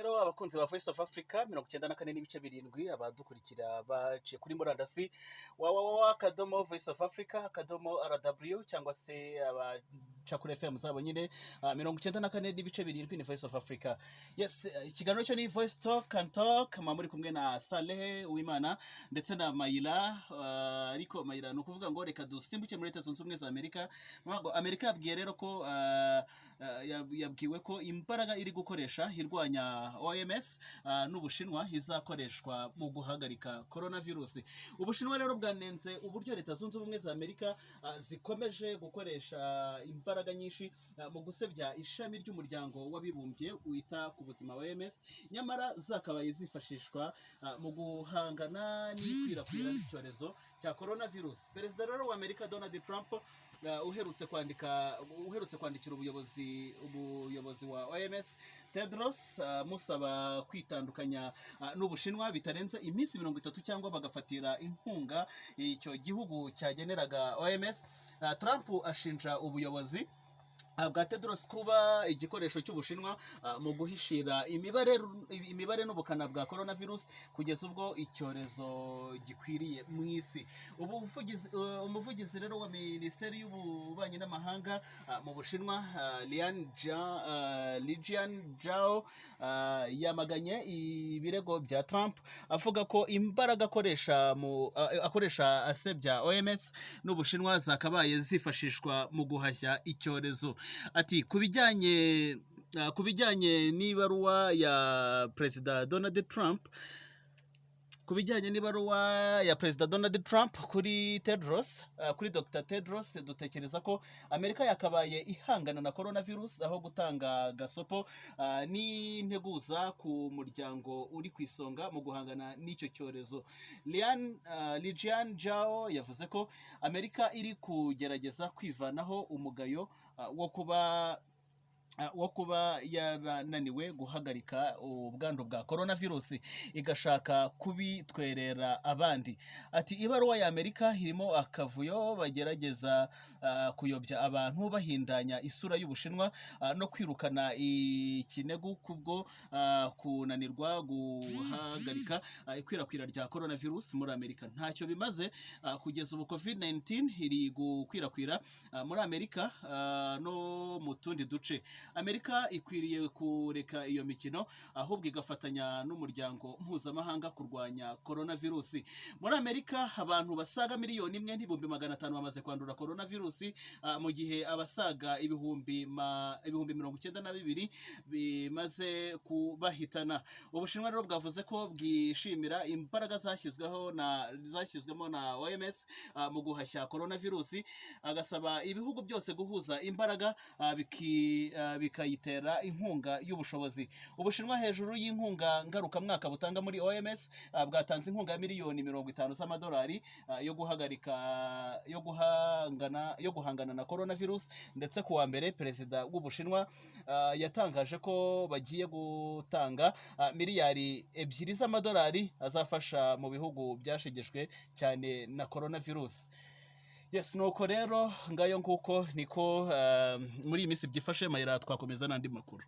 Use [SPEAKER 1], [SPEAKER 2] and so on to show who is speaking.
[SPEAKER 1] rero abakunzi ba Voice of Africa 94.7 abadukurikira baciye kuri murandasi www.voice of Africa.rw cyangwa se abaca kuri FM zabo nyine 94.7 ni Voice of Africa. Yes, ikiganiro cyo ni Voice Talk and Talk, muri kumwe na Saleh Uwimana ndetse na Mayira, ariko Mayira no kuvuga ngo reka dusimbuke muri Leta Zunze Ubumwe za Amerika. Ntabwo Amerika yabwiye rero ko yabwiwe ko imbaraga iri gukoresha hirwanya OMS n'Ubushinwa izakoreshwa mu guhagarika coronavirus. Ubushinwa rero bwanenze uburyo Leta Zunze Ubumwe za Amerika zikomeje gukoresha imbaraga nyinshi mu gusebya ishami ry'umuryango w'abibumbye wita ku buzima OMS, nyamara zakabaye zifashishwa mu guhangana n'ikwirakwira ry'icyorezo cya coronavirus. Perezida rero wa Amerika Donald Trump uherutse kwandikira ubuyobozi wa OMS Tedros musaba kwitandukanya n'Ubushinwa bitarenze iminsi 30 cyangwa bagafatira inkunga icyo gihugu cyageneraga OMS. Trump ashinja ubuyobozi bwa Tedros kuba igikoresho cy'Ubushinwa mu guhishira imibare n'ubukana bwa coronavirus kugeza ubwo icyorezo gikwiriye mu isi. Umuvugizi rero wa Minisiteri y'Ububanyi n'Amahanga mu Bushinwa Lijian Zhao yamaganye ibirego bya Trump avuga ko imbaraga akoresha asebya OMS n'Ubushinwa zakabaye zifashishwa mu guhashya icyorezo. Ati kubijyanye n'ibaruwa ya Perezida Donald Trump kuri Dr. Tedros, dutekereza ko Amerika yakabaye ihangana na coronavirus aho gutanga gasopo n'integuza ku muryango uri ku isonga mu guhangana n'icyo cyorezo. Lijian Zhao yavuze ko Amerika iri kugerageza kwivanaho umugayo wo kuba yarananiwe guhagarika ubwandu bwa coronavirus igashaka kubitwerera abandi. Ati ibaruwa ya Amerika irimo akavuyo bagerageza kuyobya abantu bahindanya isura y'Ubushinwa no kwirukana ikinegu kubwo kunanirwa guhagarika ikwirakwira rya coronavirus muri Amerika. Ntacyo bimaze kugeza ubu Covid-19 iri gukwirakwira muri Amerika no mu tundi duce. Amerika ikwiriye kureka iyo mikino ahubwo igafatanya n'umuryango mpuzamahanga kurwanya coronavirus. Muri Amerika abantu basaga 1,500,000 bamaze kwandura coronavirus, mu gihe abasaga ibihumbi 92 bimaze kubahitana. Ubushinwa rero bwavuze ko bwishimira imbaraga zashyizwemo na OMS mu guhashya coronavirus, agasaba ibihugu byose guhuza imbaraga bikayitera inkunga y'ubushobozi. Ubushinwa hejuru y'inkunga ngarukamwaka butanga muri OMS bwatanze inkunga ya $50 z'amadolari yo guhangana na coronavirus, ndetse kuwa mbere Perezida w'Ubushinwa yatangaje ko bagiye gutanga miliyari 2 z'amadolari azafasha mu bihugu byashegeshwe cyane na coronavirus. Yes, nuko rero ngayo nguko niko muri iyi minsi byifashe. Mayira twakomeza n'andi makuru.